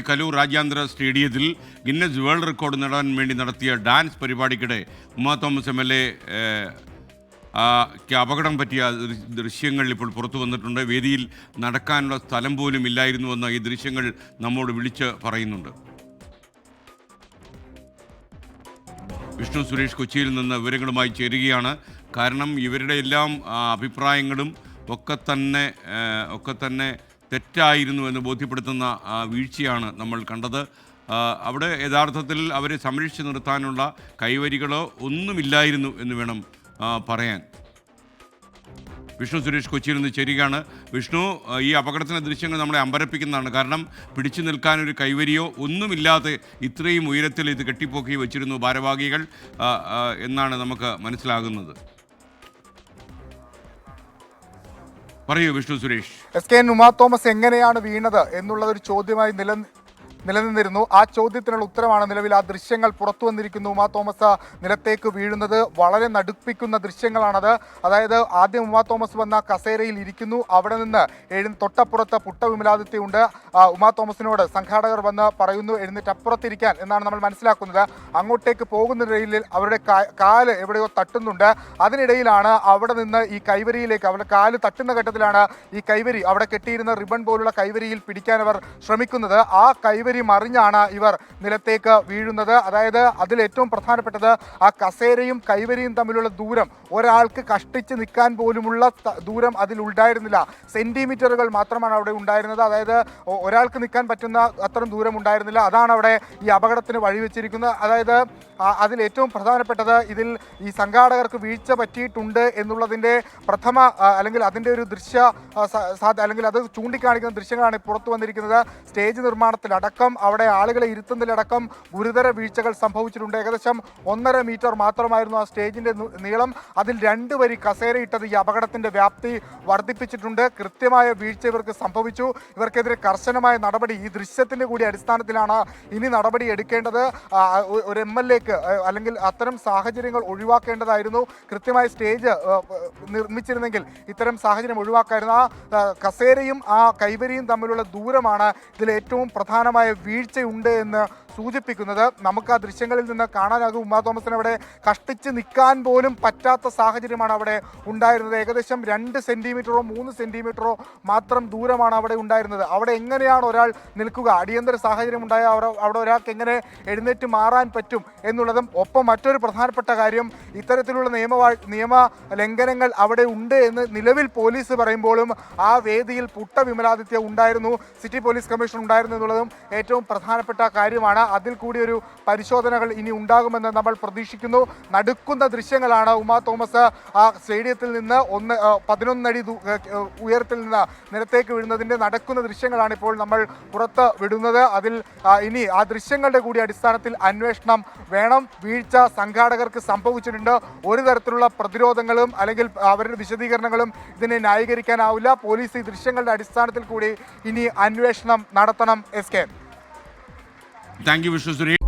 കലൂർ രാജ്യാന്തര സ്റ്റേഡിയത്തിൽ Guinness world record നേടാൻ വേണ്ടി നടത്തിയ ഡാൻസ് പരിപാടിക്കിടെ ഉമാ തോമസ് MLA അപകടം പറ്റിയ ദൃശ്യങ്ങൾ ഇപ്പോൾ പുറത്തു വന്നിട്ടുണ്ട്. വേദിയിൽ നടക്കാനുള്ള സ്ഥലം പോലും ഇല്ലായിരുന്നുവെന്ന് ഈ ദൃശ്യങ്ങൾ നമ്മോട് വിളിച്ച് പറയുന്നുണ്ട്. വിഷ്ണു സുരേഷ് കൊച്ചിയിൽ നിന്ന് വിവരങ്ങളുമായി ചേരുകയാണ്. കാരണം ഇവരുടെ എല്ലാം അഭിപ്രായങ്ങളും ഒക്കെ തന്നെ തെറ്റായിരുന്നു എന്ന് ബോധ്യപ്പെടുത്തുന്ന വീഴ്ചയാണ് നമ്മൾ കണ്ടത്. അവിടെ യഥാർത്ഥത്തിൽ അവരെ സംരക്ഷിച്ച് നിർത്താനുള്ള കൈവരികളോ ഒന്നുമില്ലായിരുന്നു എന്ന് വേണം പറയാൻ. വിഷ്ണു സുരേഷ് കൊച്ചിയിൽ നിന്ന് ചേരുകയാണ്. വിഷ്ണു, ഈ അപകടത്തിൻ്റെ ദൃശ്യങ്ങൾ നമ്മളെ അമ്പരപ്പിക്കുന്നതാണ്. കാരണം പിടിച്ചു നിൽക്കാനൊരു കൈവരിയോ ഒന്നുമില്ലാതെ ഇത്രയും ഉയരത്തിൽ ഇത് കെട്ടിപ്പോക്കി വെച്ചിരുന്നു ഭാരവാഹികൾ എന്നാണ് നമുക്ക് മനസ്സിലാകുന്നത്. പറയൂ വിഷ്ണു സുരേഷ്. SK ഉമാ തോമസ് എങ്ങനെയാണ് വീണത് എന്നുള്ളതൊരു ചോദ്യമായി നിലനിന്നിരുന്നു. ആ ചോദ്യത്തിനുള്ള ഉത്തരമാണ് നിലവിൽ ആ ദൃശ്യങ്ങൾ പുറത്തു വന്നിരിക്കുന്നു. ഉമാ തോമസ് നിലത്തേക്ക് വീഴുന്നത് വളരെ നടുപ്പിക്കുന്ന ദൃശ്യങ്ങളാണത്. അതായത് ആദ്യം ഉമാ തോമസ് വന്ന കസേരയിൽ ഇരിക്കുന്നു. അവിടെ നിന്ന് തൊട്ടപ്പുറത്ത് പുട്ട വിമലാദിത്യയുണ്ട്. ഉമാ തോമസിനോട് സംഘാടകർ വന്ന് പറയുന്നു എഴുന്നേറ്റ് അപ്പുറത്തിരിക്കാൻ എന്നാണ് നമ്മൾ മനസ്സിലാക്കുന്നത്. അങ്ങോട്ടേക്ക് പോകുന്നതിനിടയിൽ അവരുടെ കാല് എവിടെയോ തട്ടുന്നുണ്ട്. അതിനിടയിലാണ് അവിടെ നിന്ന് ഈ കൈവരിയിലേക്ക് അവരുടെ കാല് തട്ടുന്ന ഘട്ടത്തിലാണ് ഈ കൈവരി അവിടെ കെട്ടിയിരുന്ന റിബൺ പോലുള്ള കൈവരിയിൽ പിടിക്കാൻ അവർ ശ്രമിക്കുന്നത്. ആ കൈവരി മറിഞ്ഞാണ് ഇവർ നിലത്തേക്ക് വീഴുന്നത്. അതായത് അതിൽ ഏറ്റവും പ്രധാനപ്പെട്ടത് ആ കസേരയും കൈവരിയും തമ്മിലുള്ള ദൂരം ഒരാൾക്ക് കഷ്ടിച്ച് നിൽക്കാൻ പോലുമുള്ള ദൂരം അതിൽ ഉണ്ടായിരുന്നില്ല. സെന്റിമീറ്ററുകൾ മാത്രമാണ് അവിടെ ഉണ്ടായിരുന്നത്. അതായത് ഒരാൾക്ക് നിൽക്കാൻ പറ്റുന്ന അത്രയും ദൂരം ഉണ്ടായിരുന്നില്ല. അതാണ് അവിടെ ഈ അപകടത്തിന് വഴിവെച്ചിരിക്കുന്നത്. അതായത് അതിൽ ഏറ്റവും പ്രധാനപ്പെട്ടത് ഇതിൽ ഈ സംഘാടകർക്ക് വീഴ്ച പറ്റിയിട്ടുണ്ട് എന്നുള്ളതിൻ്റെ അല്ലെങ്കിൽ അതിൻ്റെ ഒരു അല്ലെങ്കിൽ അത് ചൂണ്ടിക്കാണിക്കുന്ന ദൃശ്യങ്ങളാണ് പുറത്തു വന്നിരിക്കുന്നത്. സ്റ്റേജ് നിർമ്മാണത്തിലടക്കം അവിടെ ആളുകളെ ഇരുത്തുന്നതിലടക്കം ഗുരുതര വീഴ്ചകൾ സംഭവിച്ചിട്ടുണ്ട്. ഏകദേശം 1.5 മീറ്റർ മാത്രമായിരുന്നു ആ സ്റ്റേജിൻ്റെ നീളം. അതിൽ 2 വരി കസേരയിട്ടത് ഈ അപകടത്തിൻ്റെ വ്യാപ്തി വർദ്ധിപ്പിച്ചിട്ടുണ്ട്. കൃത്യമായ വീഴ്ച ഇവർക്ക് സംഭവിച്ചു. ഇവർക്കെതിരെ കർശനമായ നടപടി ഈ ദൃശ്യത്തിൻ്റെ കൂടി അടിസ്ഥാനത്തിലാണ് ഇനി നടപടി എടുക്കേണ്ടത്. ഒരു MLAക്ക് അല്ലെങ്കിൽ അത്തരം സാഹചര്യങ്ങൾ ഒഴിവാക്കേണ്ടതായിരുന്നു. കൃത്യമായ സ്റ്റേജ് നിർമ്മിച്ചിരുന്നെങ്കിൽ ഇത്തരം സാഹചര്യം ഒഴിവാക്കായിരുന്നു. ആ കസേരയും ആ കൈവരിയും തമ്മിലുള്ള ദൂരമാണ് ഇതിൽ ഏറ്റവും പ്രധാനമായ വീഴ്ചയുണ്ട് എന്ന് സൂചിപ്പിക്കുന്നത്. നമുക്ക് ആ ദൃശ്യങ്ങളിൽ നിന്ന് കാണാനാകും ഉമാ തോമസിന് അവിടെ കഷ്ടിച്ച് നിൽക്കാൻ പോലും പറ്റാത്ത സാഹചര്യമാണ് അവിടെ ഉണ്ടായിരുന്നത്. ഏകദേശം 2 സെൻറ്റിമീറ്ററോ 3 സെൻറ്റിമീറ്ററോ മാത്രം ദൂരമാണ് അവിടെ ഉണ്ടായിരുന്നത്. അവിടെ എങ്ങനെയാണ് ഒരാൾ നിൽക്കുക? അടിയന്തര സാഹചര്യം ഉണ്ടായ അവിടെ ഒരാൾക്ക് എങ്ങനെ എഴുന്നേറ്റ് മാറാൻ പറ്റും എന്നുള്ളതും. ഒപ്പം മറ്റൊരു പ്രധാനപ്പെട്ട കാര്യം, ഇത്തരത്തിലുള്ള നിയമ ലംഘനങ്ങൾ അവിടെ ഉണ്ട് എന്ന് നിലവിൽ പോലീസ് പറയുമ്പോഴും ആ വേദിയിൽ പുട്ട വിമലാദിത്യ ഉണ്ടായിരുന്നു, സിറ്റി പോലീസ് കമ്മീഷണർ ഉണ്ടായിരുന്നു എന്നുള്ളതും ഏറ്റവും പ്രധാനപ്പെട്ട കാര്യമാണ്. അതിൽ കൂടി ഒരു പരിശോധനകൾ ഇനി ഉണ്ടാകുമെന്ന് നമ്മൾ പ്രതീക്ഷിക്കുന്നു. നടുക്കുന്ന ദൃശ്യങ്ങളാണ്. ഉമാ തോമസ് ആ സ്റ്റേഡിയത്തിൽ നിന്ന് 11 അടി ഉയരത്തിൽ നിന്ന് നിലത്തേക്ക് വീഴുന്നതിൻ്റെ നടക്കുന്ന ദൃശ്യങ്ങളാണ് ഇപ്പോൾ നമ്മൾ പുറത്ത് വിടുന്നത്. അതിൽ ഇനി ആ ദൃശ്യങ്ങളുടെ കൂടി അടിസ്ഥാനത്തിൽ അന്വേഷണം വേണം. വീഴ്ച സംഘാടകർക്ക് സംഭവിച്ചിട്ടുണ്ട്. ഒരു തരത്തിലുള്ള പ്രതിരോധങ്ങളും അല്ലെങ്കിൽ അവരുടെ വിശദീകരണങ്ങളും ഇതിനെ ന്യായീകരിക്കാനാവില്ല. പോലീസ് ഈ ദൃശ്യങ്ങളുടെ അടിസ്ഥാനത്തിൽ കൂടി ഇനി അന്വേഷണം നടത്തണം. SK. Thank you Vishnu Suresh.